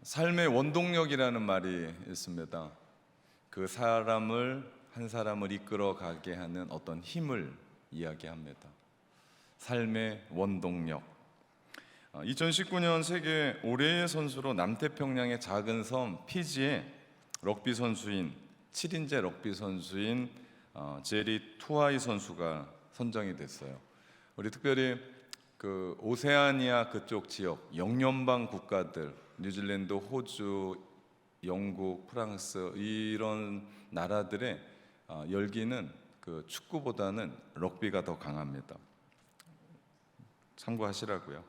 삶의 원동력이라는 말이 있습니다. 그 한 사람을 이끌어 가게 하는 어떤 힘을 이야기합니다. 삶의 원동력. 2019년 세계 올해의 선수로 남태평양의 작은 섬 피지의 럭비 선수인 7인제 럭비 선수인 제리 투아이 선수가 선정이 됐어요. 우리 특별히 그 오세아니아 그쪽 지역 영연방 국가들, 뉴질랜드, 호주, 영국, 프랑스 이런 나라들의 열기는 그 축구보다는 럭비가 더 강합니다. 참고하시라고요.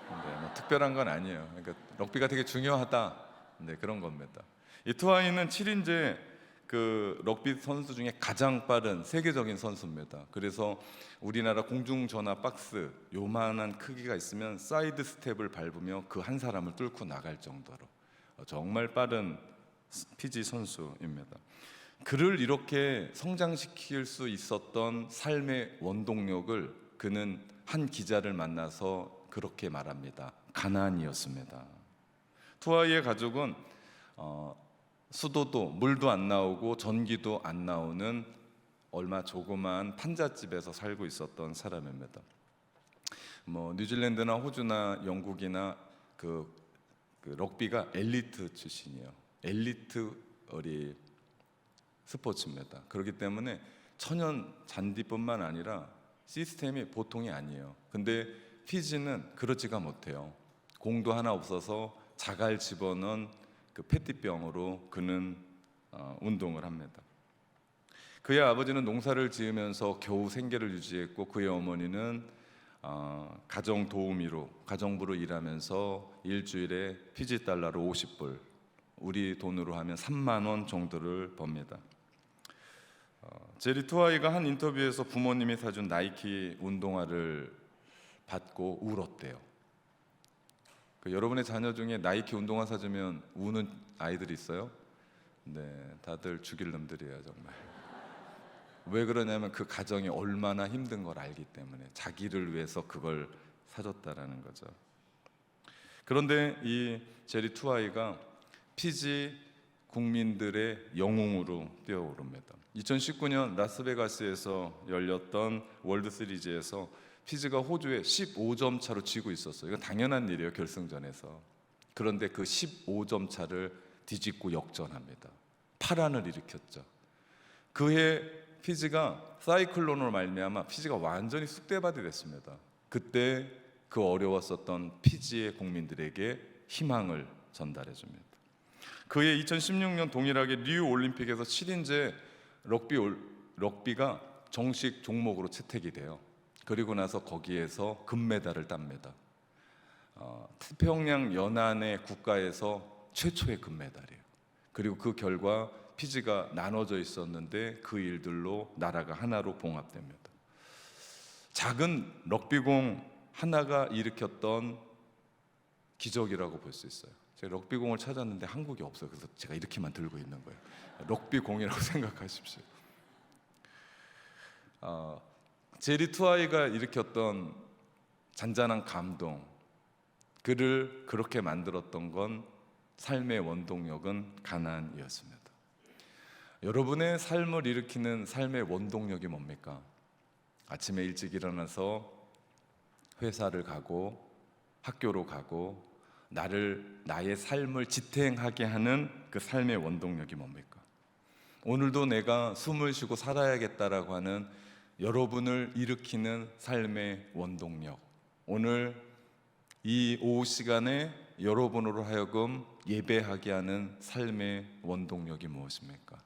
근데 뭐 특별한 건 아니에요. 그러니까 럭비가 되게 중요하다. 네, 그런 겁니다. 이 투아이는 7인제 그 럭비 선수 중에 가장 빠른 세계적인 선수입니다. 그래서 우리나라 공중전화 박스 요만한 크기가 있으면 사이드 스텝을 밟으며 그 한 사람을 뚫고 나갈 정도로 정말 빠른 피지 선수입니다. 그를 이렇게 성장시킬 수 있었던 삶의 원동력을 그는 한 기자를 만나서 그렇게 말합니다. 가난이었습니다. 투아이의 가족은 수도도 물도 안 나오고 전기도 안 나오는 얼마 조그만 판잣집에서 살고 있었던 사람입니다. 뭐 뉴질랜드나 호주나 영국이나 그 럭비가 엘리트 출신이에요. 엘리트 어리 스포츠입니다. 그렇기 때문에 천연 잔디뿐만 아니라 시스템이 보통이 아니에요. 근데 피지는 그렇지가 못해요. 공도 하나 없어서 자갈 집어넣은 그 페티병으로 그는 운동을 합니다. 그의 아버지는 농사를 지으면서 겨우 생계를 유지했고 그의 어머니는 가정 도우미로 가정부로 일하면서 일주일에 피지 달러로 50불, 우리 돈으로 하면 3만 원 정도를 법니다. 제리 투아이가 한 인터뷰에서 부모님이 사준 나이키 운동화를 받고 울었대요. 여러분의 자녀 중에 나이키 운동화 사주면 우는 아이들이 있어요? 네, 다들 죽일 놈들이에요 정말. 왜 그러냐면 그 가정이 얼마나 힘든 걸 알기 때문에 자기를 위해서 그걸 사줬다라는 거죠. 그런데 이 제리 투아이가 피지 국민들의 영웅으로 뛰어오릅니다. 2019년 라스베가스에서 열렸던 월드 시리즈에서 피지가 호주에 15점 차로 지고 있었어요. 이건 당연한 일이에요, 결승전에서. 그런데 그 15점 차를 뒤집고 역전합니다. 파란을 일으켰죠. 그해 피지가 사이클론으로 말미암아 피지가 완전히 쑥대밭이 됐습니다. 그때 그 어려웠었던 피지의 국민들에게 희망을 전달해 줍니다. 그해 2016년 동일하게 리우 올림픽에서 7인제 럭비가 정식 종목으로 채택이 돼요. 그리고 나서 거기에서 금메달을 땁니다. 태평양 연안의 국가에서 최초의 금메달이에요. 그리고 그 결과 피지가 나눠져 있었는데 그 일들로 나라가 하나로 봉합됩니다. 작은 럭비공 하나가 일으켰던 기적이라고 볼 수 있어요. 제가 럭비공을 찾았는데 한국에 없어요. 그래서 제가 이렇게만 들고 있는 거예요. 럭비공이라고 생각하십시오. 제리 투아이가 일으켰던 잔잔한 감동, 그를 그렇게 만들었던 건 삶의 원동력은 가난이었습니다. 여러분의 삶을 일으키는 삶의 원동력이 뭡니까? 아침에 일찍 일어나서 회사를 가고 학교로 가고 나의 삶을 지탱하게 하는 그 삶의 원동력이 뭡니까? 오늘도 내가 숨을 쉬고 살아야겠다라고 하는 여러분을 일으키는 삶의 원동력, 오늘 이 오후 시간에 여러분으로 하여금 예배하게 하는 삶의 원동력이 무엇입니까?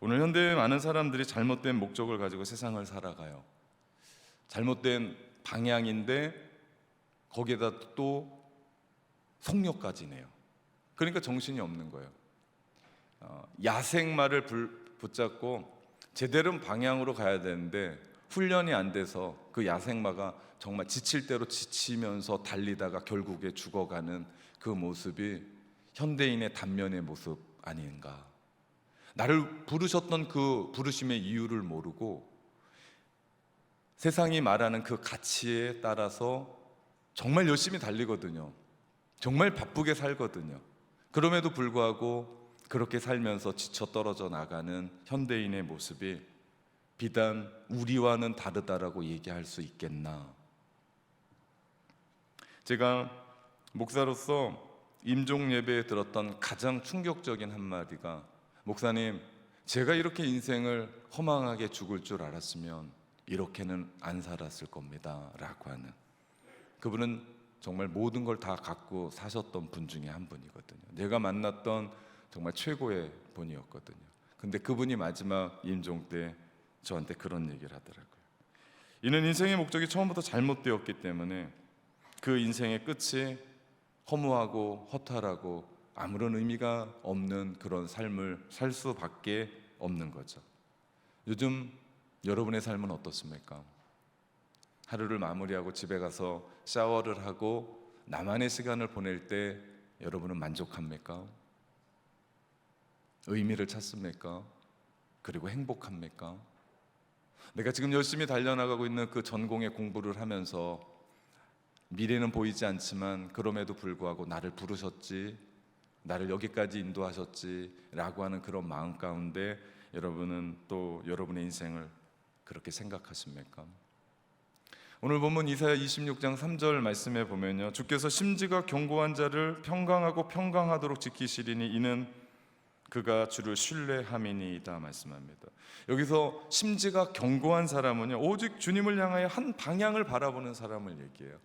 오늘 현대의 많은 사람들이 잘못된 목적을 가지고 세상을 살아가요. 잘못된 방향인데 거기에다 또 속력까지 내요. 그러니까 정신이 없는 거예요. 야생마를 붙잡고 제대로 방향으로 가야 되는데 훈련이 안 돼서 그 야생마가 정말 지칠 대로 지치면서 달리다가 결국에 죽어가는 그 모습이 현대인의 단면의 모습 아닌가. 나를 부르셨던 그 부르심의 이유를 모르고 세상이 말하는 그 가치에 따라서 정말 열심히 달리거든요. 정말 바쁘게 살거든요. 그럼에도 불구하고 그렇게 살면서 지쳐 떨어져 나가는 현대인의 모습이 비단 우리와는 다르다라고 얘기할 수 있겠나? 제가 목사로서 임종 예배에 들었던 가장 충격적인 한마디가, 목사님, 제가 이렇게 인생을 허망하게 죽을 줄 알았으면 이렇게는 안 살았을 겁니다 라고 하는, 그분은 정말 모든 걸 다 갖고 사셨던 분 중에 한 분이거든요. 내가 만났던 정말 최고의 분이었거든요. 근데 그분이 마지막 임종 때 저한테 그런 얘기를 하더라고요. 이는 인생의 목적이 처음부터 잘못되었기 때문에 그 인생의 끝이 허무하고 허탈하고 아무런 의미가 없는 그런 삶을 살 수밖에 없는 거죠. 요즘 여러분의 삶은 어떻습니까? 하루를 마무리하고 집에 가서 샤워를 하고 나만의 시간을 보낼 때 여러분은 만족합니까? 의미를 찾습니까? 그리고 행복합니까? 내가 지금 열심히 달려나가고 있는 그 전공의 공부를 하면서 미래는 보이지 않지만 그럼에도 불구하고 나를 부르셨지, 나를 여기까지 인도하셨지 라고 하는 그런 마음 가운데 여러분은 또 여러분의 인생을 그렇게 생각하십니까? 오늘 본문 이사야 26장 3절 말씀에 보면요, 주께서 심지가 견고한 자를 평강하고 평강하도록 지키시리니 이는 그가 주를 신뢰함이니이다 말씀합니다. 여기서 심지가 견고한 사람은요, 오직 주님을 향하여 한 방향을 바라보는 사람을 얘기해요.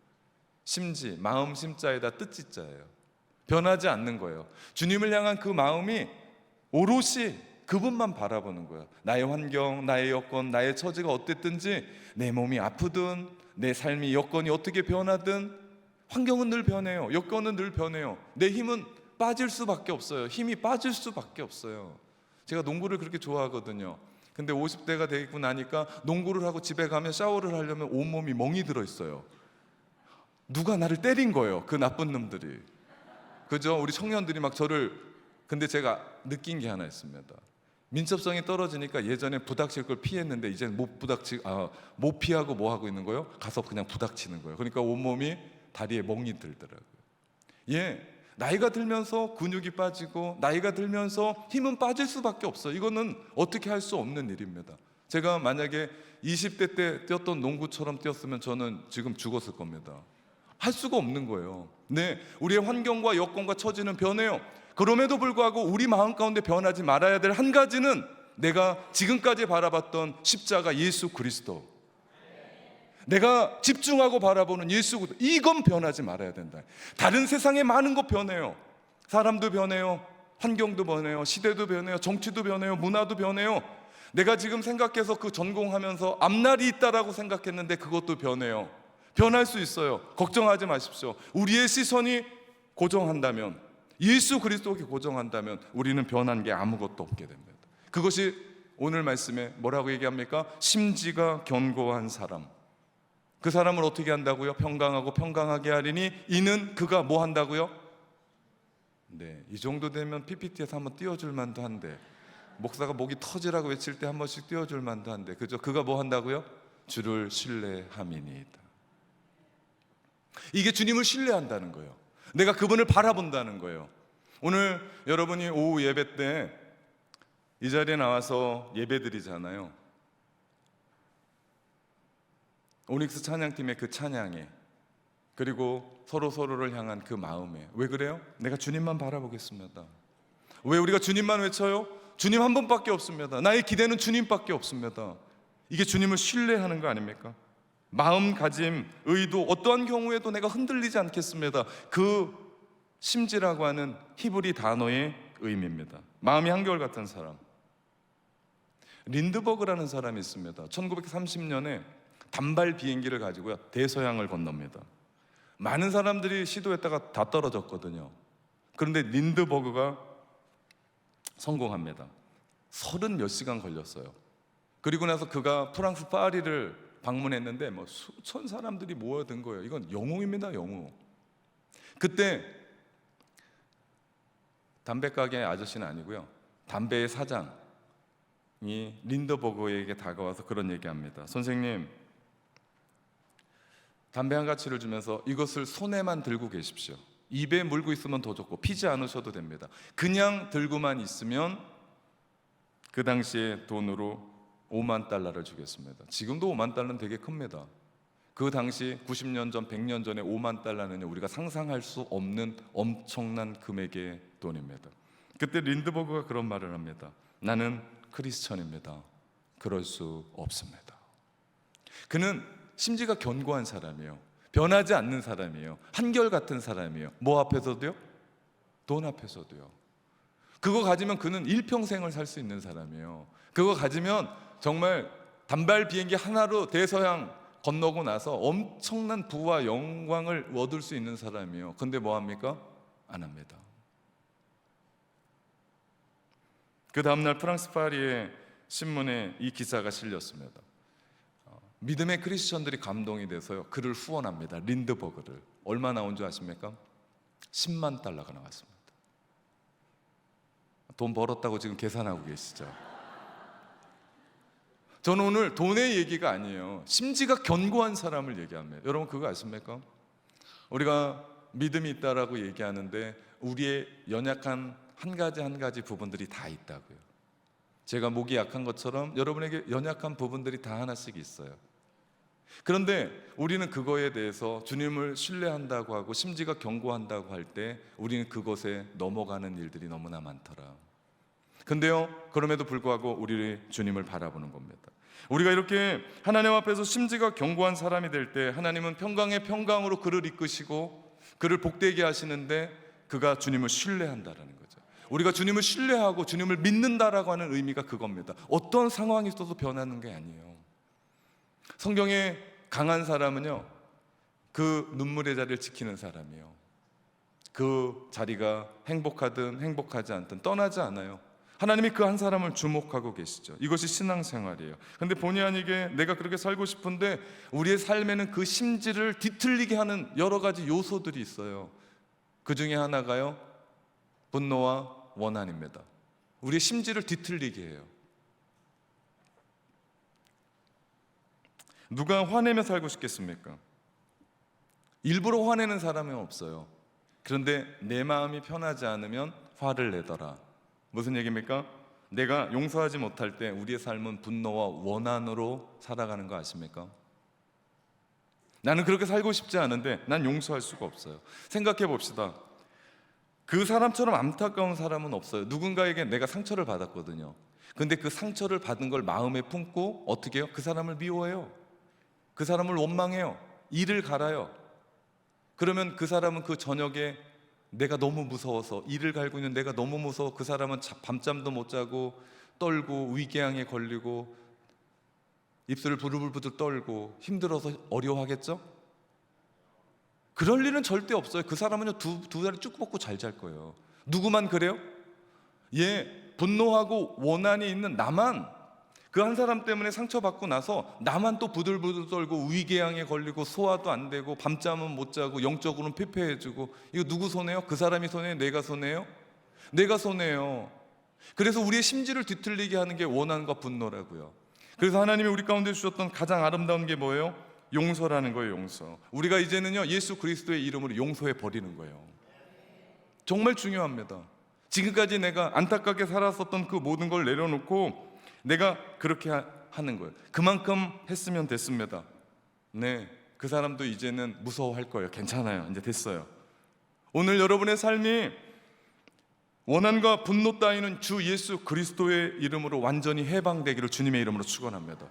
심지, 마음 심자에다 뜻지자예요. 변하지 않는 거예요. 주님을 향한 그 마음이 오롯이 그분만 바라보는 거예요. 나의 환경, 나의 여건, 나의 처지가 어땠든지, 내 몸이 아프든 내 삶이 여건이 어떻게 변하든, 환경은 늘 변해요. 여건은 늘 변해요. 내 힘은 빠질 수밖에 없어요. 힘이 빠질 수밖에 없어요. 제가 농구를 그렇게 좋아하거든요. 근데 50대가 되고 나니까 농구를 하고 집에 가면 샤워를 하려면 온몸이 멍이 들어있어요. 누가 나를 때린 거예요, 그 나쁜 놈들이. 그죠? 우리 청년들이 막 저를. 근데 제가 느낀 게 하나 있습니다. 민첩성이 떨어지니까 예전에 부닥칠 걸 피했는데 이제는 못 피하고 뭐 하고 있는 거예요? 가서 그냥 부닥치는 거예요. 그러니까 온몸이 다리에 멍이 들더라고요. 예, 나이가 들면서 근육이 빠지고 나이가 들면서 힘은 빠질 수밖에 없어요. 이거는 어떻게 할 수 없는 일입니다. 제가 만약에 20대 때 뛰었던 농구처럼 뛰었으면 저는 지금 죽었을 겁니다. 할 수가 없는 거예요. 네, 우리의 환경과 여건과 처지는 변해요. 그럼에도 불구하고 우리 마음 가운데 변하지 말아야 될 한 가지는 내가 지금까지 바라봤던 십자가 예수 그리스도, 내가 집중하고 바라보는 예수 그리스도, 이건 변하지 말아야 된다. 다른 세상에 많은 거 변해요. 사람도 변해요, 환경도 변해요, 시대도 변해요, 정치도 변해요, 문화도 변해요. 내가 지금 생각해서 그 전공하면서 앞날이 있다라고 생각했는데 그것도 변해요. 변할 수 있어요. 걱정하지 마십시오. 우리의 시선이 고정한다면, 예수 그리스도께 고정한다면 우리는 변한 게 아무것도 없게 됩니다. 그것이 오늘 말씀에 뭐라고 얘기합니까? 심지가 견고한 사람. 그 사람을 어떻게 한다고요? 평강하고 평강하게 하리니 이는 그가 뭐 한다고요? 네, 이 정도 되면 PPT에서 한번 띄워줄 만도 한데, 목사가 목이 터지라고 외칠 때 한 번씩 띄워줄 만도 한데, 그죠? 그가 뭐 한다고요? 주를 신뢰함이니이다. 이게 주님을 신뢰한다는 거예요. 내가 그분을 바라본다는 거예요. 오늘 여러분이 오후 예배 때 이 자리에 나와서 예배 드리잖아요. 오닉스 찬양팀의 그 찬양에, 그리고 서로를 향한 그 마음에, 왜 그래요? 내가 주님만 바라보겠습니다. 왜 우리가 주님만 외쳐요? 주님 한 분밖에 없습니다. 나의 기대는 주님밖에 없습니다. 이게 주님을 신뢰하는 거 아닙니까? 마음가짐, 의도, 어떠한 경우에도 내가 흔들리지 않겠습니다. 그 심지라고 하는 히브리 단어의 의미입니다. 마음이 한결같은 사람. 린드버그라는 사람이 있습니다. 1930년에 단발 비행기를 가지고요, 대서양을 건넙니다. 많은 사람들이 시도했다가 다 떨어졌거든요. 그런데 린드버그가 성공합니다. 30몇 시간 걸렸어요. 그리고 나서 그가 프랑스 파리를 방문했는데 뭐 수천 사람들이 모여든 거예요. 이건 영웅입니다, 영웅. 그때 담배 가게 아저씨는 아니고요, 담배의 사장이 린드버그에게 다가와서 그런 얘기합니다. 선생님, 담배 한 가치를 주면서 이것을 손에만 들고 계십시오. 입에 물고 있으면 더 좋고 피지 않으셔도 됩니다. 그냥 들고만 있으면 그 당시에 돈으로 5만 달러를 주겠습니다. 지금도 5만 달러는 되게 큽니다. 그 당시 90년 전, 100년 전에 5만 달러는 우리가 상상할 수 없는 엄청난 금액의 돈입니다. 그때 린드버그가 그런 말을 합니다. 나는 크리스천입니다. 그럴 수 없습니다. 그는 심지가 견고한 사람이에요. 변하지 않는 사람이에요. 한결같은 사람이에요. 뭐 앞에서도요? 돈 앞에서도요. 그거 가지면 그는 일평생을 살 수 있는 사람이에요. 그거 가지면 정말 단발 비행기 하나로 대서양 건너고 나서 엄청난 부와 영광을 얻을 수 있는 사람이에요. 근데 뭐 합니까? 안 합니다. 그 다음날 프랑스 파리의 신문에 이 기사가 실렸습니다. 믿음의 크리스천들이 감동이 돼서요, 그를 후원합니다. 린드버그를. 얼마 나온 줄 아십니까? 10만 달러가 나왔습니다. 돈 벌었다고 지금 계산하고 계시죠? 저는 오늘 돈의 얘기가 아니에요. 심지가 견고한 사람을 얘기합니다. 여러분 그거 아십니까? 우리가 믿음이 있다라고 얘기하는데 우리의 연약한 한 가지 부분들이 다 있다고요. 제가 목이 약한 것처럼 여러분에게 연약한 부분들이 다 하나씩 있어요. 그런데 우리는 그거에 대해서 주님을 신뢰한다고 하고 심지가 견고한다고 할 때 우리는 그것에 넘어가는 일들이 너무나 많더라. 근데요, 그럼에도 불구하고 우리 주님을 바라보는 겁니다. 우리가 이렇게 하나님 앞에서 심지가 견고한 사람이 될 때 하나님은 평강의 평강으로 그를 이끄시고 그를 복되게 하시는데 그가 주님을 신뢰한다라는 거죠. 우리가 주님을 신뢰하고 주님을 믿는다라고 하는 의미가 그겁니다. 어떤 상황이 있어도 변하는 게 아니에요. 성경에 강한 사람은요, 그 눈물의 자리를 지키는 사람이에요. 그 자리가 행복하든 행복하지 않든 떠나지 않아요. 하나님이 그 한 사람을 주목하고 계시죠. 이것이 신앙생활이에요. 근데 본의 아니게 내가 그렇게 살고 싶은데 우리의 삶에는 그 심지를 뒤틀리게 하는 여러 가지 요소들이 있어요. 그 중에 하나가요, 분노와 원한입니다. 우리의 심지를 뒤틀리게 해요. 누가 화내며 살고 싶겠습니까? 일부러 화내는 사람은 없어요. 그런데 내 마음이 편하지 않으면 화를 내더라. 무슨 얘기입니까? 내가 용서하지 못할 때 우리의 삶은 분노와 원한으로 살아가는 거 아십니까? 나는 그렇게 살고 싶지 않은데 난 용서할 수가 없어요. 생각해 봅시다. 그 사람처럼 안타까운 사람은 없어요. 누군가에게 내가 상처를 받았거든요. 근데 그 상처를 받은 걸 마음에 품고 어떻게 해요? 그 사람을 미워해요. 그 사람을 원망해요. 이를 갈아요. 그러면 그 사람은 그 저녁에 내가 너무 무서워서, 이를 갈고 있는 내가 너무 무서워 그 사람은 밤잠도 못 자고 떨고 위궤양에 걸리고 입술을 부들부들 떨고 힘들어서 어려워하겠죠? 그럴 일은 절대 없어요. 그 사람은요 두 다리 쭉 뻗고 잘 잘 거예요. 누구만 그래요? 분노하고 원한이 있는 나만, 그 한 사람 때문에 상처받고 나서 나만 또 부들부들 떨고 위궤양에 걸리고 소화도 안 되고 밤잠은 못 자고 영적으로는 피폐해지고, 이거 누구 손해요? 그 사람이 손해요? 내가 손해요? 내가 손해요. 그래서 우리의 심지를 뒤틀리게 하는 게 원한과 분노라고요. 그래서 하나님이 우리 가운데 주셨던 가장 아름다운 게 뭐예요? 용서라는 거예요. 용서. 우리가 이제는요 예수 그리스도의 이름으로 용서해 버리는 거예요. 정말 중요합니다. 지금까지 내가 안타깝게 살았었던 그 모든 걸 내려놓고 내가 그렇게 하는 거예요. 그만큼 했으면 됐습니다. 네, 그 사람도 이제는 무서워할 거예요. 괜찮아요. 이제 됐어요. 오늘 여러분의 삶이 원한과 분노 따위는 주 예수 그리스도의 이름으로 완전히 해방되기를 주님의 이름으로 축원합니다.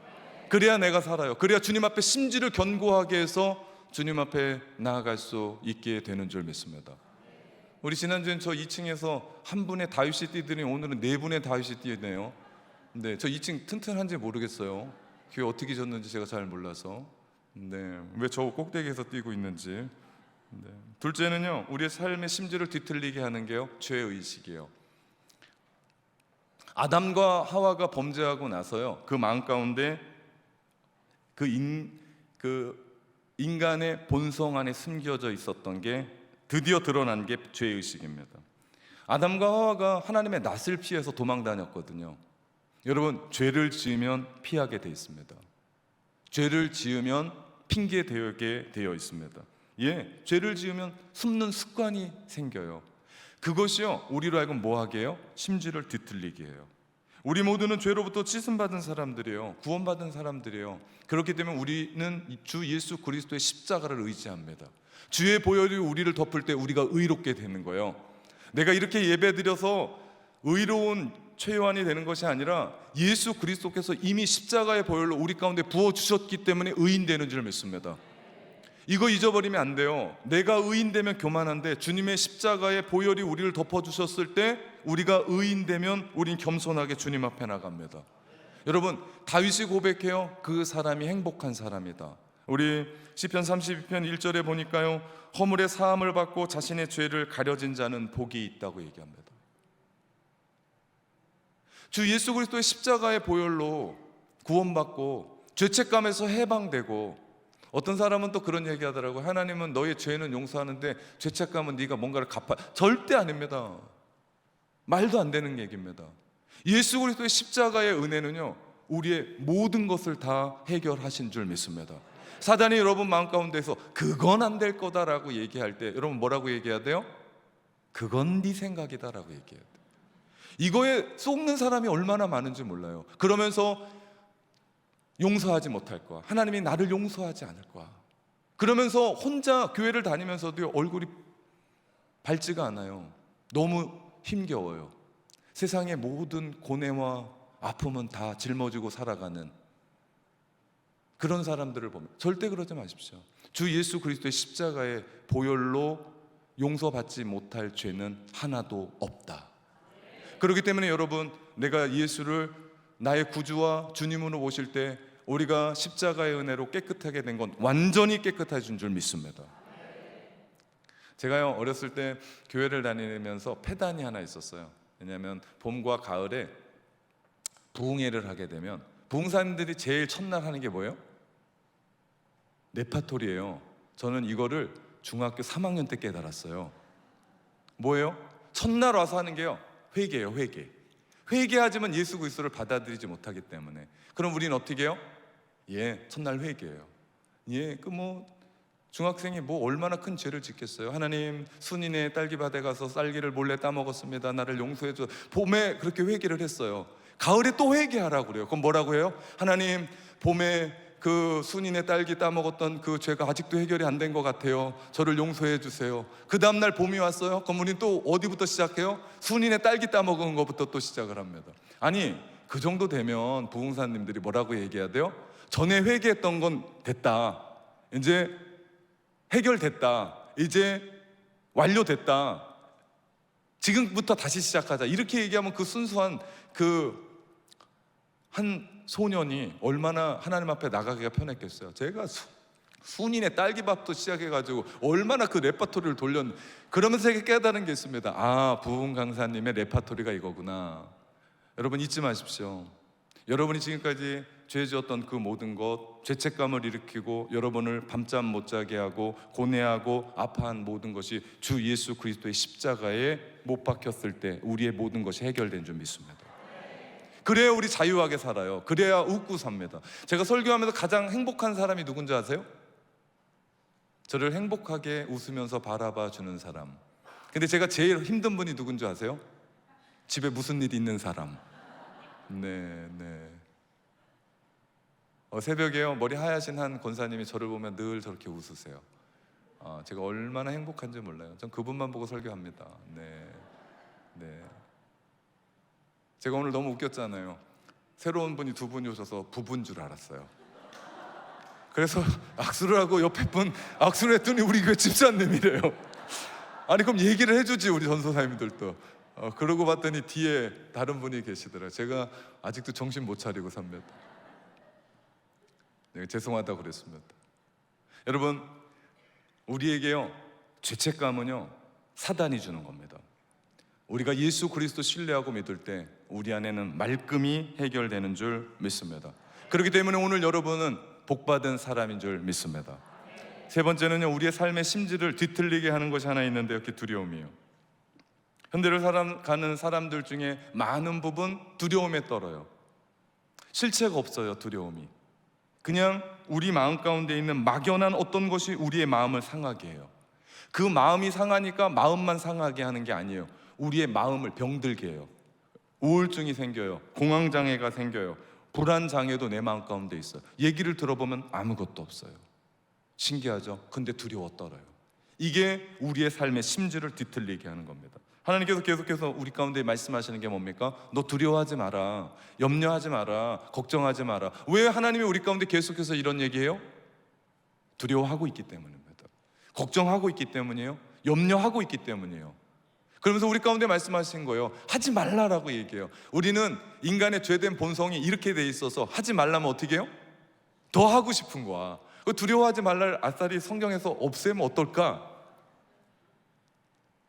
그래야 내가 살아요. 그래야 주님 앞에 심지를 견고하게 해서 주님 앞에 나아갈 수 있게 되는 줄 믿습니다. 우리 지난주엔 저 2층에서 한 분의 다윗이 뛰더니 오늘은 네 분의 다윗이 뛰네요. 네, 저 2층 튼튼한지 모르겠어요. 교회 어떻게 졌는지 제가 잘 몰라서. 네, 왜 저 꼭대기에서 뛰고 있는지. 네. 둘째는요, 우리의 삶의 심지를 뒤틀리게 하는 게요, 죄의식이에요. 아담과 하와가 범죄하고 나서요, 그 마음 가운데 그 인간의 본성 안에 숨겨져 있었던 게 드디어 드러난 게 죄의식입니다. 아담과 하와가 하나님의 낯을 피해서 도망 다녔거든요. 여러분, 죄를 지으면 피하게 되어 있습니다. 죄를 지으면 핑계 대게 되어 있습니다. 죄를 지으면 숨는 습관이 생겨요. 그것이요, 우리로 하여금 뭐하게 해요? 심지를 뒤틀리게 해요. 우리 모두는 죄로부터 찢음받은 사람들이에요. 구원받은 사람들이에요. 그렇기 때문에 우리는 주 예수 그리스도의 십자가를 의지합니다. 주의 보혈이 우리를 덮을 때 우리가 의롭게 되는 거예요. 내가 이렇게 예배드려서 의로운 최요한이 되는 것이 아니라 예수 그리스도께서 이미 십자가의 보혈로 우리 가운데 부어주셨기 때문에 의인되는 줄 믿습니다. 이거 잊어버리면 안 돼요. 내가 의인되면 교만한데 주님의 십자가의 보혈이 우리를 덮어주셨을 때 우리가 의인되면 우린 겸손하게 주님 앞에 나갑니다. 여러분, 다윗이 고백해요. 그 사람이 행복한 사람이다. 우리 시편 32편 1절에 보니까요, 허물의 사함을 받고 자신의 죄를 가려진 자는 복이 있다고 얘기합니다. 주 예수 그리스도의 십자가의 보혈로 구원받고 죄책감에서 해방되고, 어떤 사람은 또 그런 얘기 하더라고요. 하나님은 너의 죄는 용서하는데 죄책감은 네가 뭔가를 갚아. 절대 아닙니다. 말도 안 되는 얘기입니다. 예수 그리스도의 십자가의 은혜는요, 우리의 모든 것을 다 해결하신 줄 믿습니다. 사단이 여러분 마음 가운데서 그건 안 될 거다라고 얘기할 때 여러분 뭐라고 얘기해야 돼요? 그건 네 생각이다라고 얘기해야 돼요. 이거에 속는 사람이 얼마나 많은지 몰라요. 그러면서 용서하지 못할 거야. 하나님이 나를 용서하지 않을 거야. 그러면서 혼자 교회를 다니면서도 얼굴이 밝지가 않아요. 너무 힘겨워요. 세상의 모든 고뇌와 아픔은 다 짊어지고 살아가는 그런 사람들을 보면 절대 그러지 마십시오. 주 예수 그리스도의 십자가의 보혈로 용서받지 못할 죄는 하나도 없다. 그렇기 때문에 여러분, 내가 예수를 나의 구주와 주님으로 모실 때 우리가 십자가의 은혜로 깨끗하게 된 건 완전히 깨끗해진 줄 믿습니다. 제가요, 어렸을 때 교회를 다니면서 폐단이 하나 있었어요. 왜냐하면 봄과 가을에 부흥회를 하게 되면 부흥사님들이 제일 첫날 하는 게 뭐예요? 레파토리예요. 저는 이거를 중학교 3학년 때 깨달았어요. 뭐예요? 첫날 와서 하는 게요, 회개예요. 회개하지만 예수 그리스도를 받아들이지 못하기 때문에. 그럼 우리는 어떻게 해요? 첫날 회개해요. 중학생이 얼마나 큰 죄를 짓겠어요? 하나님, 순인의 딸기밭에 가서 딸기를 몰래 따먹었습니다. 나를 용서해 줘. 봄에 그렇게 회개를 했어요. 가을에 또 회개하라고 그래요. 그럼 뭐라고 해요? 하나님, 봄에 그 순인의 딸기 따먹었던 그 죄가 아직도 해결이 안 된 것 같아요. 저를 용서해 주세요. 그 다음날 봄이 왔어요. 그럼 우리는 또 어디부터 시작해요? 순인의 딸기 따먹은 것부터 또 시작을 합니다. 아니, 그 정도 되면 부흥사님들이 뭐라고 얘기해야 돼요? 전에 회개했던 건 됐다. 이제 해결됐다. 이제 완료됐다. 지금부터 다시 시작하자. 이렇게 얘기하면 그 순수한 한 소년이 얼마나 하나님 앞에 나가기가 편했겠어요. 제가 순인의 딸기밥도 시작해가지고 얼마나 그 레파토리를 돌렸는데, 그러면서 깨달은 게 있습니다. 아, 부흥 강사님의 레파토리가 이거구나. 여러분 잊지 마십시오. 여러분이 지금까지 죄 지었던 그 모든 것, 죄책감을 일으키고 여러분을 밤잠 못 자게 하고 고뇌하고 아파한 모든 것이 주 예수 그리스도의 십자가에 못 박혔을 때 우리의 모든 것이 해결된 줄 믿습니다. 그래야 우리 자유하게 살아요. 그래야 웃고 삽니다. 제가 설교하면서 가장 행복한 사람이 누군지 아세요? 저를 행복하게 웃으면서 바라봐 주는 사람. 근데 제가 제일 힘든 분이 누군지 아세요? 집에 무슨 일이 있는 사람. 네. 새벽에요, 머리 하얗신 한 권사님이 저를 보면 늘 저렇게 웃으세요. 제가 얼마나 행복한지 몰라요. 전 그분만 보고 설교합니다. 네. 제가 오늘 너무 웃겼잖아요. 새로운 분이 두 분이 오셔서 부부인 줄 알았어요. 그래서 악수를 하고 옆에 분 악수를 했더니 우리 교회 집사님이래요. 아니 그럼 얘기를 해주지 우리 전도사님들도. 그러고 봤더니 뒤에 다른 분이 계시더라고요. 제가 아직도 정신 못 차리고 삽니다. 네, 죄송하다고 그랬습니다. 여러분, 우리에게요, 죄책감은요 사단이 주는 겁니다. 우리가 예수 그리스도 신뢰하고 믿을 때 우리 안에는 말끔히 해결되는 줄 믿습니다. 그렇기 때문에 오늘 여러분은 복받은 사람인 줄 믿습니다. 세 번째는요, 우리의 삶의 심지를 뒤틀리게 하는 것이 하나 있는데 그게 두려움이에요. 현대를 살아가는 사람들 중에 많은 부분 두려움에 떨어요. 실체가 없어요. 두려움이 그냥 우리 마음 가운데 있는 막연한 어떤 것이 우리의 마음을 상하게 해요. 그 마음이 상하니까 마음만 상하게 하는 게 아니에요. 우리의 마음을 병들게 해요. 우울증이 생겨요. 공황장애가 생겨요. 불안장애도 내 마음 가운데 있어요. 얘기를 들어보면 아무것도 없어요. 신기하죠? 근데 두려워 떨어요. 이게 우리의 삶의 심지를 뒤틀리게 하는 겁니다. 하나님께서 계속해서 우리 가운데 말씀하시는 게 뭡니까? 너 두려워하지 마라, 염려하지 마라, 걱정하지 마라. 왜 하나님이 우리 가운데 계속해서 이런 얘기해요? 두려워하고 있기 때문입니다. 걱정하고 있기 때문이에요. 염려하고 있기 때문이에요. 그러면서 우리 가운데 말씀하신 거예요. 하지 말라라고 얘기해요. 우리는 인간의 죄된 본성이 이렇게 돼 있어서 하지 말라면 어떻게 해요? 더 하고 싶은 거야. 두려워하지 말라를 아싸리 성경에서 없애면 어떨까?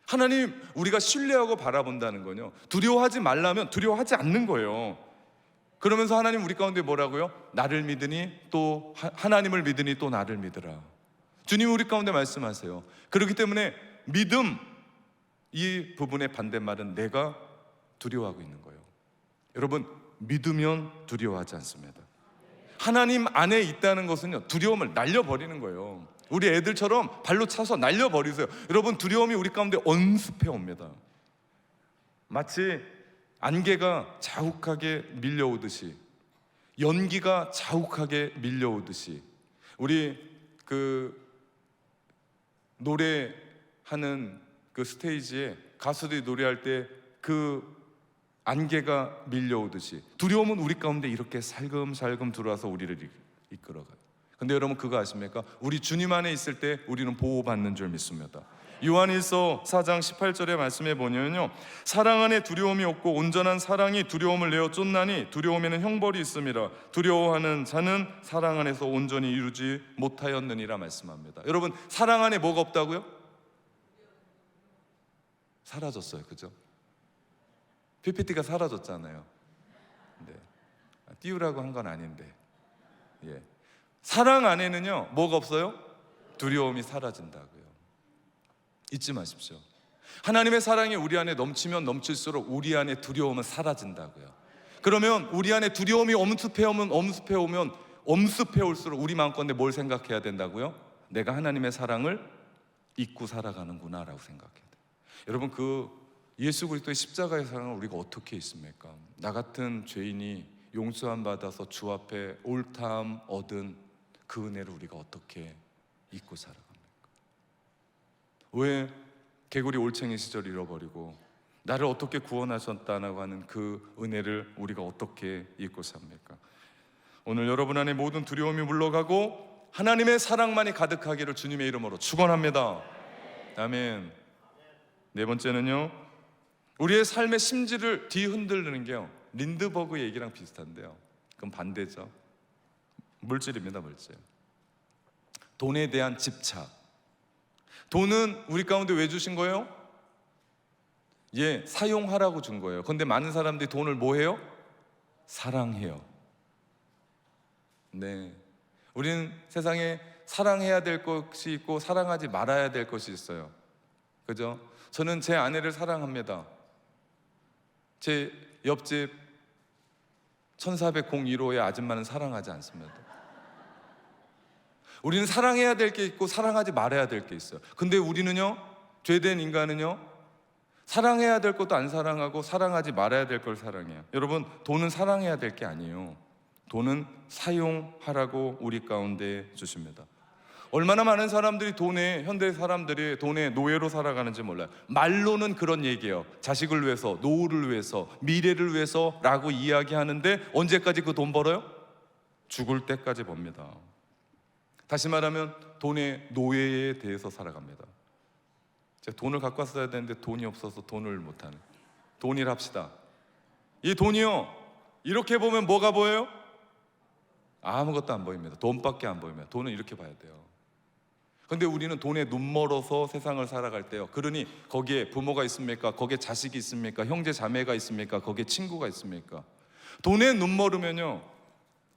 하나님 우리가 신뢰하고 바라본다는 거요. 두려워하지 말라면 두려워하지 않는 거예요. 그러면서 하나님 우리 가운데 뭐라고요? 나를 믿으니 또 하나님을 믿으니 또 나를 믿으라. 주님 우리 가운데 말씀하세요. 그렇기 때문에 믿음, 이 부분의 반대말은 내가 두려워하고 있는 거예요. 여러분, 믿으면 두려워하지 않습니다. 하나님 안에 있다는 것은요, 두려움을 날려버리는 거예요. 우리 애들처럼 발로 차서 날려버리세요. 여러분, 두려움이 우리 가운데 엄습해 옵니다. 마치 안개가 자욱하게 밀려오듯이, 연기가 자욱하게 밀려오듯이, 우리 노래하는 스테이지에 가수들이 노래할 때 안개가 밀려오듯이 두려움은 우리 가운데 이렇게 살금살금 들어와서 우리를 이끌어가요. 근데 여러분 그거 아십니까? 우리 주님 안에 있을 때 우리는 보호받는 줄 믿습니다. 요한일서 4장 18절의 말씀에 보면요, 사랑 안에 두려움이 없고 온전한 사랑이 두려움을 내어 쫓나니 두려움에는 형벌이 있음이라. 두려워하는 자는 사랑 안에서 온전히 이루지 못하였느니라 말씀합니다. 여러분, 사랑 안에 뭐가 없다고요? 사라졌어요. 그죠? PPT가 사라졌잖아요. 네. 띄우라고 한 건 아닌데, 예. 사랑 안에는요 뭐가 없어요? 두려움이 사라진다고요. 잊지 마십시오. 하나님의 사랑이 우리 안에 넘치면 넘칠수록 우리 안에 두려움은 사라진다고요. 그러면 우리 안에 두려움이 엄습해 올수록 우리 마음 가운데 뭘 생각해야 된다고요? 내가 하나님의 사랑을 잊고 살아가는구나 라고 생각해야 돼요. 여러분, 예수 그리스도의 십자가의 사랑을 우리가 어떻게 있습니까? 나 같은 죄인이 용서함 받아서 주 앞에 옳다함 얻은 그 은혜를 우리가 어떻게 잊고 살아갑니까? 왜 개구리 올챙이 시절 잃어버리고 나를 어떻게 구원하셨다고 하는 그 은혜를 우리가 어떻게 잊고 삽니까? 오늘 여러분 안에 모든 두려움이 물러가고 하나님의 사랑만이 가득하기를 주님의 이름으로 축원합니다. 아멘. 네 번째는요, 우리의 삶의 심지를 뒤흔들는 게요, 린드버그 얘기랑 비슷한데요, 그건 반대죠. 물질입니다. 물질. 돈에 대한 집착. 돈은 우리 가운데 왜 주신 거예요? 예, 사용하라고 준 거예요. 그런데 많은 사람들이 돈을 뭐 해요? 사랑해요. 네, 우리는 세상에 사랑해야 될 것이 있고 사랑하지 말아야 될 것이 있어요. 그죠? 저는 제 아내를 사랑합니다. 제 옆집 1401호의 아줌마는 사랑하지 않습니다. 우리는 사랑해야 될 게 있고 사랑하지 말아야 될 게 있어요. 근데 우리는요, 죄된 인간은요, 사랑해야 될 것도 안 사랑하고 사랑하지 말아야 될 걸 사랑해요. 여러분, 돈은 사랑해야 될 게 아니에요. 돈은 사용하라고 우리 가운데 주십니다. 얼마나 많은 사람들이 현대 사람들이 돈의 노예로 살아가는지 몰라요. 말로는 그런 얘기예요. 자식을 위해서, 노후를 위해서, 미래를 위해서 라고 이야기하는데 언제까지 그 돈 벌어요? 죽을 때까지 법니다. 다시 말하면 돈의 노예에 대해서 살아갑니다. 제가 돈을 갖고 왔어야 되는데 돈이 없어서 돈을 못하는, 돈일 합시다. 이 돈이요, 이렇게 보면 뭐가 보여요? 아무것도 안 보입니다. 돈밖에 안 보입니다. 돈은 이렇게 봐야 돼요. 근데 우리는 돈에 눈멀어서 세상을 살아갈 때요, 그러니 거기에 부모가 있습니까? 거기에 자식이 있습니까? 형제 자매가 있습니까? 거기에 친구가 있습니까? 돈에 눈멀으면요,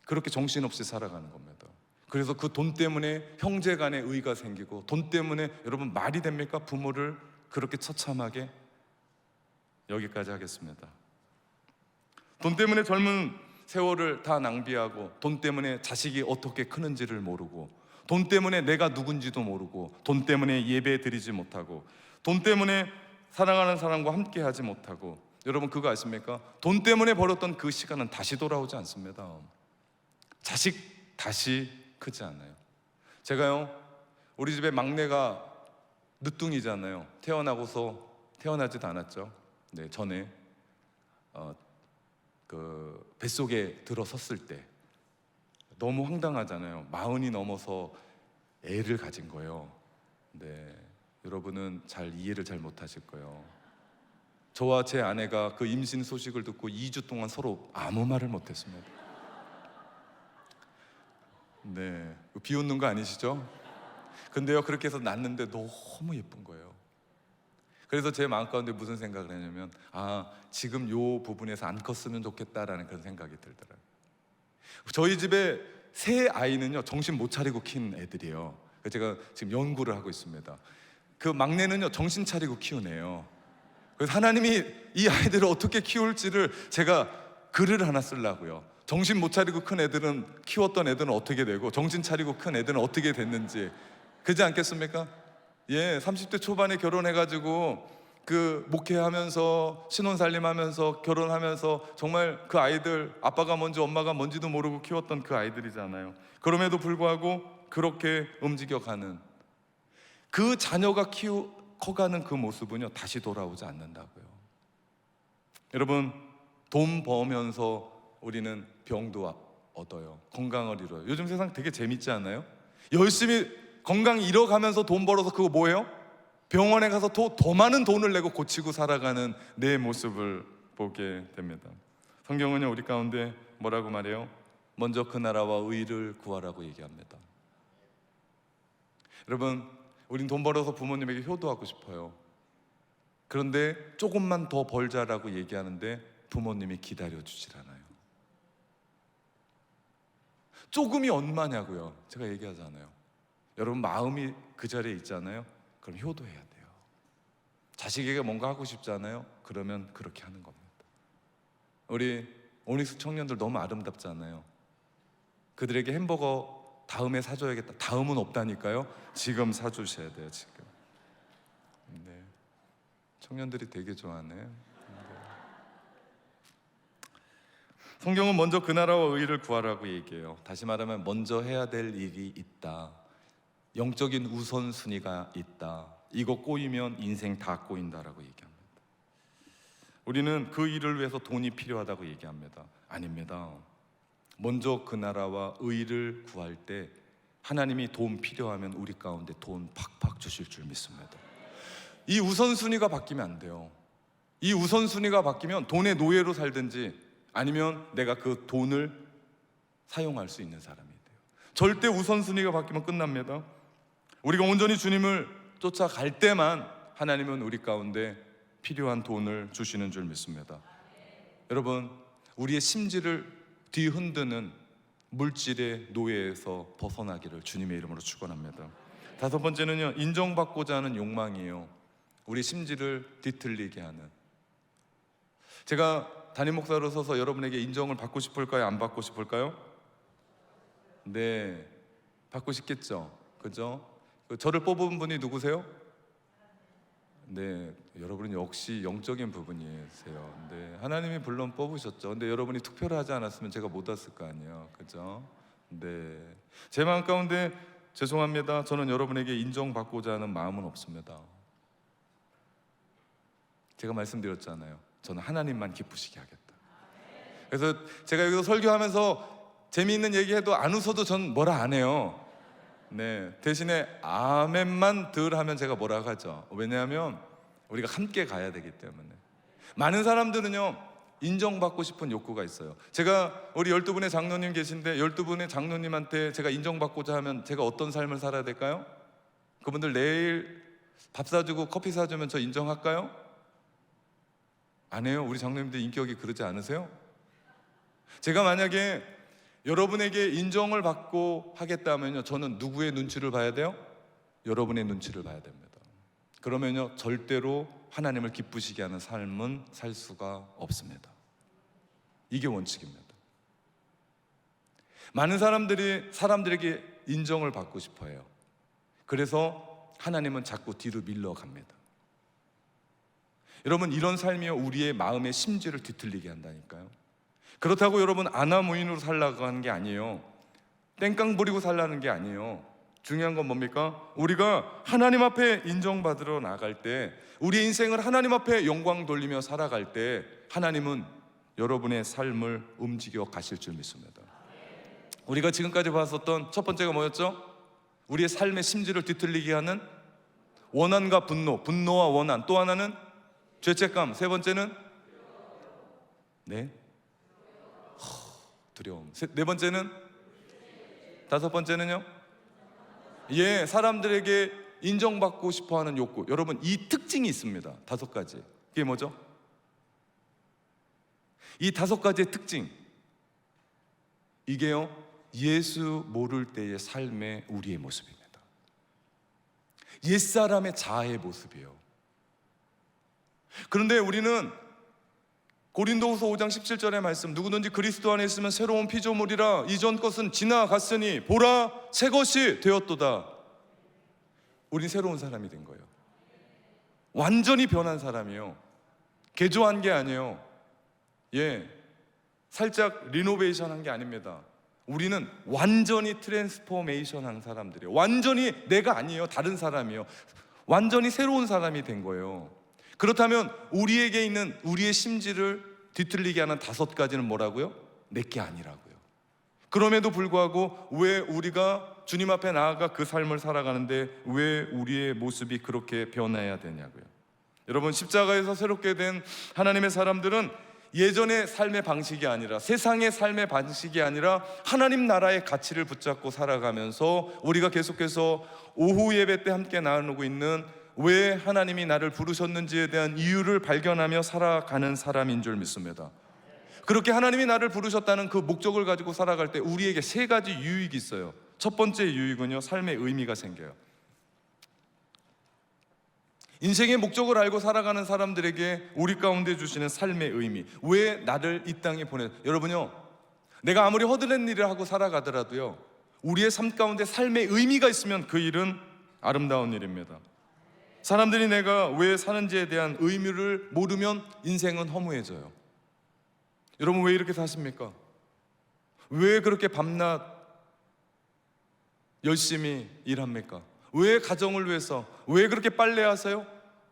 그렇게 정신없이 살아가는 겁니다. 그래서 그 돈 때문에 형제 간에 의가 생기고, 돈 때문에 여러분 말이 됩니까? 부모를 그렇게 처참하게. 여기까지 하겠습니다. 돈 때문에 젊은 세월을 다 낭비하고 돈 때문에 자식이 어떻게 크는지를 모르고 돈 때문에 내가 누군지도 모르고 돈 때문에 예배 드리지 못하고 돈 때문에 사랑하는 사람과 함께 하지 못하고 여러분 그거 아십니까? 돈 때문에 벌었던 그 시간은 다시 돌아오지 않습니다. 자식 다시 크지 않아요. 제가요 우리 집에 막내가 늦둥이잖아요. 태어나지도 않았죠. 네, 전에 그 뱃속에 들어섰을 때 너무 황당하잖아요. 40이 넘어서 애를 가진 거예요. 네, 여러분은 이해를 잘 못하실 거예요. 저와 제 아내가 그 임신 소식을 듣고 2주 동안 서로 아무 말을 못했습니다. 네, 비웃는 거 아니시죠? 근데요 그렇게 해서 낳는데 너무 예쁜 거예요. 그래서 제 마음 가운데 무슨 생각을 했냐면 지금 요 부분에서 안 컸으면 좋겠다라는 그런 생각이 들더라고요. 저희 집에 세 아이는요 정신 못 차리고 킨 애들이에요. 제가 지금 연구를 하고 있습니다. 그 막내는요 정신 차리고 키운 애예요. 그래서 하나님이 이 아이들을 어떻게 키울지를 제가 글을 하나 쓰려고요. 정신 못 차리고 큰 애들은 키웠던 애들은 어떻게 되고 정신 차리고 큰 애들은 어떻게 됐는지 그렇지 않겠습니까? 예, 30대 초반에 결혼해가지고 그 목회하면서 신혼살림하면서 결혼하면서 정말 그 아이들 아빠가 뭔지 엄마가 뭔지도 모르고 키웠던 그 아이들이잖아요. 그럼에도 불구하고 그렇게 움직여가는 그 자녀가 커가는 그 모습은요 다시 돌아오지 않는다고요. 여러분 돈 벌면서 우리는 병도 얻어요. 건강을 잃어요. 요즘 세상 되게 재밌지 않아요? 열심히 건강 잃어가면서 돈 벌어서 그거 뭐예요? 병원에 가서 더 많은 돈을 내고 고치고 살아가는 내 모습을 보게 됩니다. 성경은요 우리 가운데 뭐라고 말해요? 먼저 그 나라와 의를 구하라고 얘기합니다. 여러분 우린 돈 벌어서 부모님에게 효도하고 싶어요. 그런데 조금만 더 벌자라고 얘기하는데 부모님이 기다려주질 않아요. 조금이 얼마냐고요? 제가 얘기하잖아요. 여러분 마음이 그 자리에 있잖아요. 그럼 효도해야 돼요. 자식에게 뭔가 하고 싶잖아요. 그러면 그렇게 하는 겁니다. 우리 오닉스 청년들 너무 아름답잖아요. 그들에게 햄버거 다음에 사줘야겠다. 다음은 없다니까요. 지금 사주셔야 돼요. 지금. 네. 청년들이 되게 좋아하네. 네. 성경은 먼저 그 나라와 의를 구하라고 얘기해요. 다시 말하면 먼저 해야 될 일이 있다. 영적인 우선순위가 있다. 이거 꼬이면 인생 다 꼬인다라고 얘기합니다. 우리는 그 일을 위해서 돈이 필요하다고 얘기합니다. 아닙니다. 먼저 그 나라와 의를 구할 때 하나님이 돈 필요하면 우리 가운데 돈 팍팍 주실 줄 믿습니다. 이 우선순위가 바뀌면 안 돼요. 이 우선순위가 바뀌면 돈의 노예로 살든지 아니면 내가 그 돈을 사용할 수 있는 사람이 돼요. 절대 우선순위가 바뀌면 끝납니다. 우리가 온전히 주님을 쫓아갈 때만 하나님은 우리 가운데 필요한 돈을 주시는 줄 믿습니다. 여러분 우리의 심지를 뒤흔드는 물질의 노예에서 벗어나기를 주님의 이름으로 축원합니다. 다섯 번째는요 인정받고자 하는 욕망이에요. 우리 심지를 뒤틀리게 하는. 제가 담임 목사로 서서 여러분에게 인정을 받고 싶을까요? 안 받고 싶을까요? 네, 받고 싶겠죠. 그죠? 저를 뽑은 분이 누구세요? 네, 여러분은 역시 영적인 부분이세요. 네, 하나님이 물론 뽑으셨죠. 근데 여러분이 투표를 하지 않았으면 제가 못 왔을 거 아니에요. 그죠? 네, 제 마음 가운데 죄송합니다. 저는 여러분에게 인정받고자 하는 마음은 없습니다. 제가 말씀드렸잖아요. 저는 하나님만 기쁘시게 하겠다. 그래서 제가 여기서 설교하면서 재미있는 얘기해도 안 웃어도 전 뭐라 안 해요. 네, 대신에 아멘만 들 하면 제가 뭐라고 하죠. 왜냐하면 우리가 함께 가야 되기 때문에. 많은 사람들은요 인정받고 싶은 욕구가 있어요. 제가 우리 12분의 장로님 계신데 12분의 장로님한테 제가 인정받고자 하면 제가 어떤 삶을 살아야 될까요? 그분들 내일 밥 사주고 커피 사주면 저 인정할까요? 안 해요. 우리 장로님들 인격이 그러지 않으세요? 제가 만약에 여러분에게 인정을 받고 하겠다면요 저는 누구의 눈치를 봐야 돼요? 여러분의 눈치를 봐야 됩니다. 그러면요 절대로 하나님을 기쁘시게 하는 삶은 살 수가 없습니다. 이게 원칙입니다. 많은 사람들에게 인정을 받고 싶어 해요. 그래서 하나님은 자꾸 뒤로 밀러갑니다. 여러분, 이런 삶이 우리의 마음의 심지를 뒤틀리게 한다니까요. 그렇다고 여러분 아나무인으로 살라고 하는 게 아니에요. 땡깡 부리고 살라는 게 아니에요. 중요한 건 뭡니까? 우리가 하나님 앞에 인정받으러 나갈 때, 우리의 인생을 하나님 앞에 영광 돌리며 살아갈 때 하나님은 여러분의 삶을 움직여 가실 줄 믿습니다. 우리가 지금까지 봤었던 첫 번째가 뭐였죠? 우리의 삶의 심지를 뒤틀리게 하는 원한과 분노, 분노와 원한. 또 하나는 죄책감. 세 번째는 두려움. 네 번째는, 다섯 번째는요? 사람들에게 인정받고 싶어하는 욕구. 여러분, 이 특징이 있습니다. 다섯 가지. 그게 뭐죠? 이 다섯 가지의 특징, 이게요, 예수 모를 때의 삶의 우리의 모습입니다. 옛사람의 자아의 모습이에요. 그런데 우리는 고린도후서 5장 17절의 말씀, 누구든지 그리스도 안에 있으면 새로운 피조물이라, 이전 것은 지나갔으니 보라 새 것이 되었도다. 우린 새로운 사람이 된 거예요. 완전히 변한 사람이에요. 개조한 게 아니에요. 살짝 리노베이션 한 게 아닙니다. 우리는 완전히 트랜스포메이션 한 사람들이에요. 완전히 내가 아니에요. 다른 사람이에요. 완전히 새로운 사람이 된 거예요. 그렇다면 우리에게 있는 우리의 심지를 뒤틀리게 하는 다섯 가지는 뭐라고요? 내게 아니라고요. 그럼에도 불구하고 왜 우리가 주님 앞에 나아가 그 삶을 살아가는데 왜 우리의 모습이 그렇게 변해야 되냐고요. 여러분, 십자가에서 새롭게 된 하나님의 사람들은 예전의 삶의 방식이 아니라, 세상의 삶의 방식이 아니라 하나님 나라의 가치를 붙잡고 살아가면서, 우리가 계속해서 오후 예배 때 함께 나누고 있는 왜 하나님이 나를 부르셨는지에 대한 이유를 발견하며 살아가는 사람인 줄 믿습니다. 그렇게 하나님이 나를 부르셨다는 그 목적을 가지고 살아갈 때 우리에게 세 가지 유익이 있어요. 첫 번째 유익은요, 삶의 의미가 생겨요. 인생의 목적을 알고 살아가는 사람들에게 우리 가운데 주시는 삶의 의미, 왜 나를 이 땅에 여러분요, 내가 아무리 허드렛 일을 하고 살아가더라도요, 우리의 삶 가운데 삶의 의미가 있으면 그 일은 아름다운 일입니다. 사람들이 내가 왜 사는지에 대한 의미를 모르면 인생은 허무해져요. 여러분, 왜 이렇게 사십니까? 왜 그렇게 밤낮 열심히 일합니까? 왜 가정을 위해서? 왜 그렇게 빨래하세요?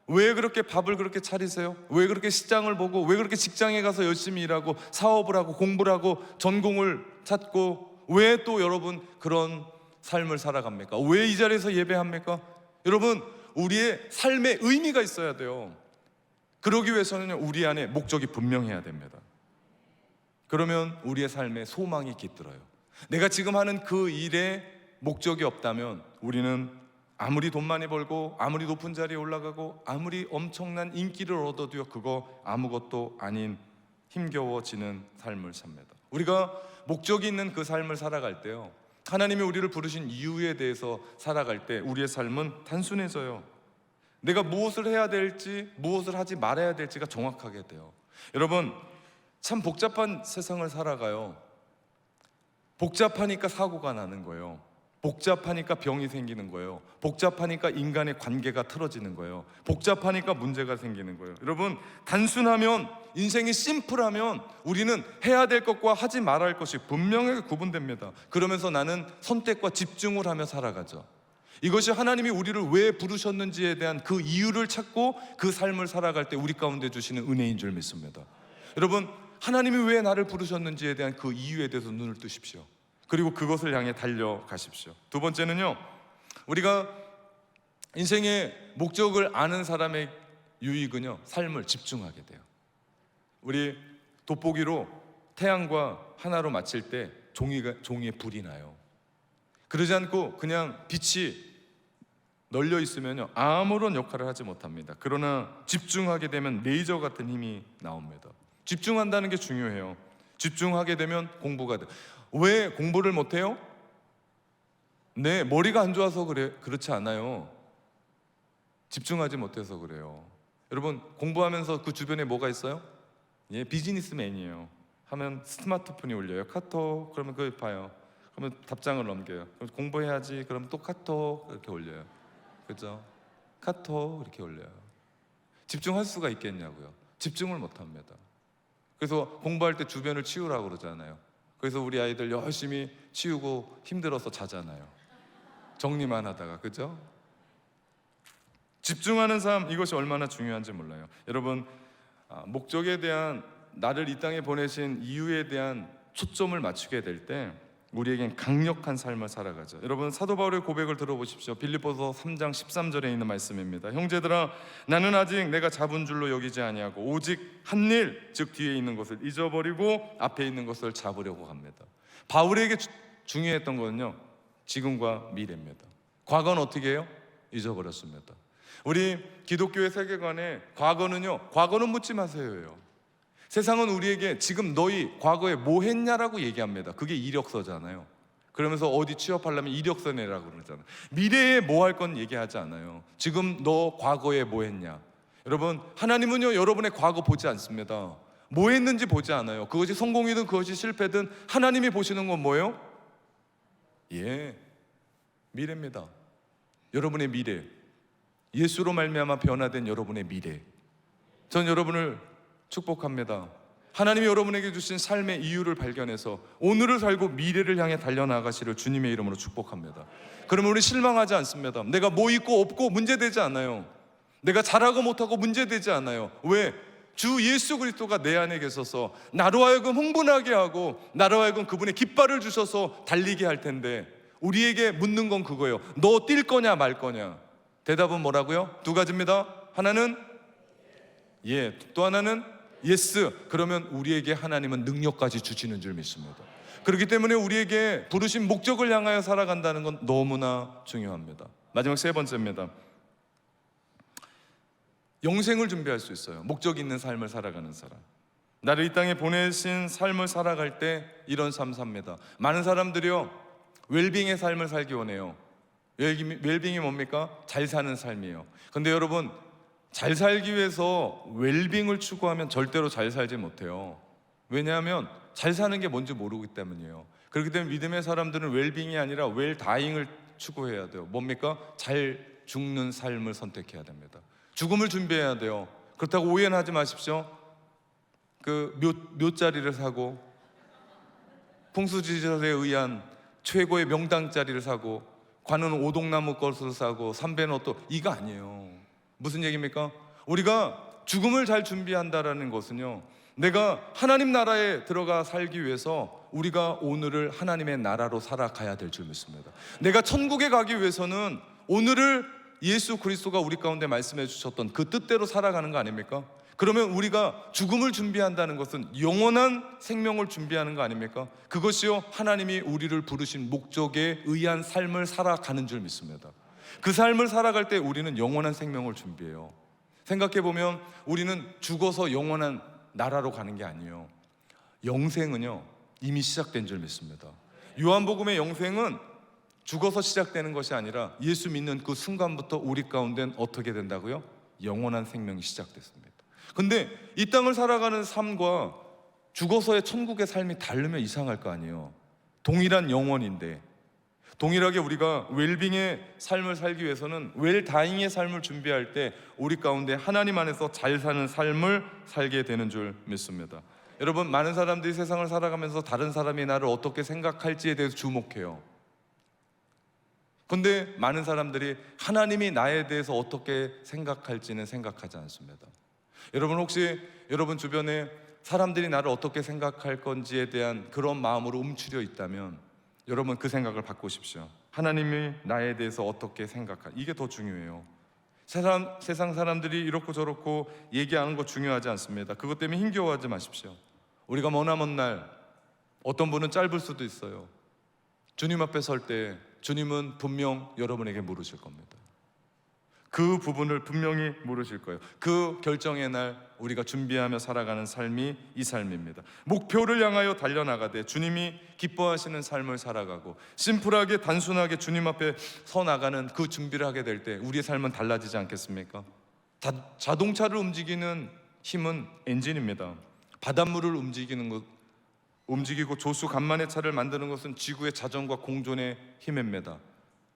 왜 그렇게 밥을 그렇게 차리세요? 왜 그렇게 시장을 보고, 왜 그렇게 직장에 가서 열심히 일하고 사업을 하고 공부를 하고 전공을 찾고, 왜 또 여러분 그런 삶을 살아갑니까? 왜 이 자리에서 예배합니까? 여러분, 우리의 삶의 의미가 있어야 돼요. 그러기 위해서는 우리 안에 목적이 분명해야 됩니다. 그러면 우리의 삶에 소망이 깃들어요. 내가 지금 하는 그 일에 목적이 없다면 우리는 아무리 돈 많이 벌고 아무리 높은 자리에 올라가고 아무리 엄청난 인기를 얻어도요, 그거 아무것도 아닌 힘겨워지는 삶을 삽니다. 우리가 목적이 있는 그 삶을 살아갈 때요, 하나님이 우리를 부르신 이유에 대해서 살아갈 때 우리의 삶은 단순해져요. 내가 무엇을 해야 될지, 무엇을 하지 말아야 될지가 정확하게 돼요. 여러분, 참 복잡한 세상을 살아가요. 복잡하니까 사고가 나는 거예요. 복잡하니까 병이 생기는 거예요. 복잡하니까 인간의 관계가 틀어지는 거예요. 복잡하니까 문제가 생기는 거예요. 여러분, 단순하면, 인생이 심플하면 우리는 해야 될 것과 하지 말아야 할 것이 분명하게 구분됩니다. 그러면서 나는 선택과 집중을 하며 살아가죠. 이것이 하나님이 우리를 왜 부르셨는지에 대한 그 이유를 찾고 그 삶을 살아갈 때 우리 가운데 주시는 은혜인 줄 믿습니다. 여러분, 하나님이 왜 나를 부르셨는지에 대한 그 이유에 대해서 눈을 뜨십시오. 그리고 그것을 향해 달려가십시오. 두 번째는요, 우리가 인생의 목적을 아는 사람의 유익은요, 삶을 집중하게 돼요. 우리 돋보기로 태양과 하나로 맞힐 때 종이에 불이 나요. 그러지 않고 그냥 빛이 널려 있으면요, 아무런 역할을 하지 못합니다. 그러나 집중하게 되면 레이저 같은 힘이 나옵니다. 집중한다는 게 중요해요. 집중하게 되면 공부가 돼요. 왜 공부를 못해요? 네, 머리가 안 좋아서 그렇지 않아요. 집중하지 못해서 그래요. 여러분, 공부하면서 그 주변에 뭐가 있어요? 비즈니스맨이에요. 하면 스마트폰이 울려요. 카톡, 그러면 그걸 봐요. 그러면 답장을 넘겨요. 그럼 공부해야지. 그럼 또 카톡 이렇게 올려요. 그죠? 카톡 이렇게 올려요. 집중할 수가 있겠냐고요. 집중을 못 합니다. 그래서 공부할 때 주변을 치우라고 그러잖아요. 그래서 우리 아이들 열심히 치우고 힘들어서 자잖아요. 정리만 하다가. 그죠? 집중하는 삶, 이것이 얼마나 중요한지 몰라요. 여러분, 목적에 대한, 나를 이 땅에 보내신 이유에 대한 초점을 맞추게 될 때 우리에겐 강력한 삶을 살아가죠. 여러분, 사도 바울의 고백을 들어보십시오. 빌립보서 3장 13절에 있는 말씀입니다. 형제들아, 나는 아직 내가 잡은 줄로 여기지 아니하고 오직 한 일, 즉 뒤에 있는 것을 잊어버리고 앞에 있는 것을 잡으려고 합니다. 바울에게 중요했던 것은요, 지금과 미래입니다. 과거는 어떻게 해요? 잊어버렸습니다. 우리 기독교의 세계관에 과거는 묻지 마세요예요. 세상은 우리에게 지금 너희 과거에 뭐 했냐라고 얘기합니다. 그게 이력서잖아요. 그러면서 어디 취업하려면 이력서 내라고 그러잖아요. 미래에 뭐 할 건 얘기하지 않아요. 지금 너 과거에 뭐 했냐. 여러분, 하나님은요, 여러분의 과거 보지 않습니다. 뭐 했는지 보지 않아요. 그것이 성공이든 그것이 실패든 하나님이 보시는 건 뭐예요? 미래입니다. 여러분의 미래, 예수로 말미암아 변화된 여러분의 미래, 전 여러분을 축복합니다. 하나님이 여러분에게 주신 삶의 이유를 발견해서 오늘을 살고 미래를 향해 달려나가시를 주님의 이름으로 축복합니다. 그러면 우리 실망하지 않습니다. 내가 뭐 있고 없고 문제되지 않아요. 내가 잘하고 못하고 문제되지 않아요. 왜? 주 예수 그리스도가 내 안에 계셔서 나로 하여금 흥분하게 하고 나로 하여금 그분의 깃발을 주셔서 달리게 할 텐데, 우리에게 묻는 건 그거예요. 너 뛸 거냐 말 거냐. 대답은 뭐라고요? 두 가지입니다. 하나는 또 하나는 예스. 그러면 우리에게 하나님은 능력까지 주시는 줄 믿습니다. 그렇기 때문에 우리에게 부르신 목적을 향하여 살아간다는 건 너무나 중요합니다. 마지막 세 번째입니다. 영생을 준비할 수 있어요. 목적 있는 삶을 살아가는 사람. 나를 이 땅에 보내신 삶을 살아갈 때 이런 삶 삽니다. 많은 사람들이요, 웰빙의 삶을 살기 원해요. 웰빙이 뭡니까? 잘 사는 삶이에요. 근데 여러분, 잘 살기 위해서 웰빙을 추구하면 절대로 잘 살지 못해요. 왜냐하면 잘 사는 게 뭔지 모르기 때문이에요. 그렇기 때문에 믿음의 사람들은 웰빙이 아니라 웰다잉을 추구해야 돼요. 뭡니까? 잘 죽는 삶을 선택해야 됩니다. 죽음을 준비해야 돼요. 그렇다고 오해는 하지 마십시오. 그 묘자리를 사고 풍수지절에 의한 최고의 명당자리를 사고 관은 오동나무 것을 사고 삼배는 옷도, 이거 아니에요. 무슨 얘기입니까? 우리가 죽음을 잘 준비한다라는 것은요, 내가 하나님 나라에 들어가 살기 위해서 우리가 오늘을 하나님의 나라로 살아가야 될 줄 믿습니다. 내가 천국에 가기 위해서는 오늘을 예수 그리스도가 우리 가운데 말씀해 주셨던 그 뜻대로 살아가는 거 아닙니까? 그러면 우리가 죽음을 준비한다는 것은 영원한 생명을 준비하는 거 아닙니까? 그것이요, 하나님이 우리를 부르신 목적에 의한 삶을 살아가는 줄 믿습니다. 그 삶을 살아갈 때 우리는 영원한 생명을 준비해요. 생각해보면 우리는 죽어서 영원한 나라로 가는 게 아니에요. 영생은요, 이미 시작된 줄 믿습니다. 요한복음의 영생은 죽어서 시작되는 것이 아니라 예수 믿는 그 순간부터 우리 가운데는 어떻게 된다고요? 영원한 생명이 시작됐습니다. 근데 이 땅을 살아가는 삶과 죽어서의 천국의 삶이 다르면 이상할 거 아니에요. 동일한 영혼인데, 동일하게 우리가 웰빙의 삶을 살기 위해서는 웰다잉의 삶을 준비할 때 우리 가운데 하나님 안에서 잘 사는 삶을 살게 되는 줄 믿습니다. 여러분, 많은 사람들이 세상을 살아가면서 다른 사람이 나를 어떻게 생각할지에 대해서 주목해요. 근데 많은 사람들이 하나님이 나에 대해서 어떻게 생각할지는 생각하지 않습니다. 여러분, 혹시 여러분 주변에 사람들이 나를 어떻게 생각할 건지에 대한 그런 마음으로 움츠려 있다면 여러분, 그 생각을 바꾸십시오. 하나님이 나에 대해서 어떻게 이게 더 중요해요. 세상 사람들이 이렇고 저렇고 얘기하는 거 중요하지 않습니다. 그것 때문에 힘겨워하지 마십시오. 우리가 머나먼 날, 어떤 분은 짧을 수도 있어요. 주님 앞에 설 때 주님은 분명 여러분에게 물으실 겁니다. 그 부분을 분명히 물으실 거예요. 그 결정의 날 우리가 준비하며 살아가는 삶이 이 삶입니다. 목표를 향하여 달려나가되 주님이 기뻐하시는 삶을 살아가고 심플하게 단순하게 주님 앞에 서 나가는 그 준비를 하게 될 때 우리의 삶은 달라지지 않겠습니까? 자동차를 움직이는 힘은 엔진입니다. 바닷물을 움직이는 것, 움직이고 조수 간만의 차를 만드는 것은 지구의 자전과 공존의 힘입니다.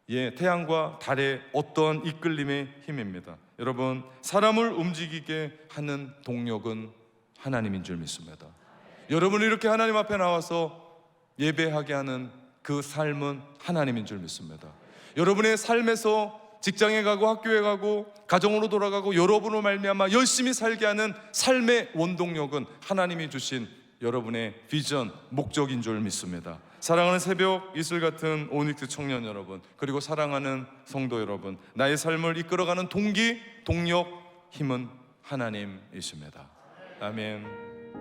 예, 태양과 달의 어떠한 이끌림의 힘입니다. 여러분, 사람을 움직이게 하는 동력은 하나님인 줄 믿습니다. 여러분이 이렇게 하나님 앞에 나와서 예배하게 하는 그 삶은 하나님인 줄 믿습니다. 여러분의 삶에서 직장에 가고 학교에 가고 가정으로 돌아가고 여러분으로 말미암아 열심히 살게 하는 삶의 원동력은 하나님이 주신 여러분의 비전, 목적인 줄 믿습니다. 사랑하는 새벽 이슬 같은 오닉스 청년 여러분, 그리고 사랑하는 성도 여러분, 나의 삶을 이끌어가는 동기, 동력, 힘은 하나님이십니다. 아멘.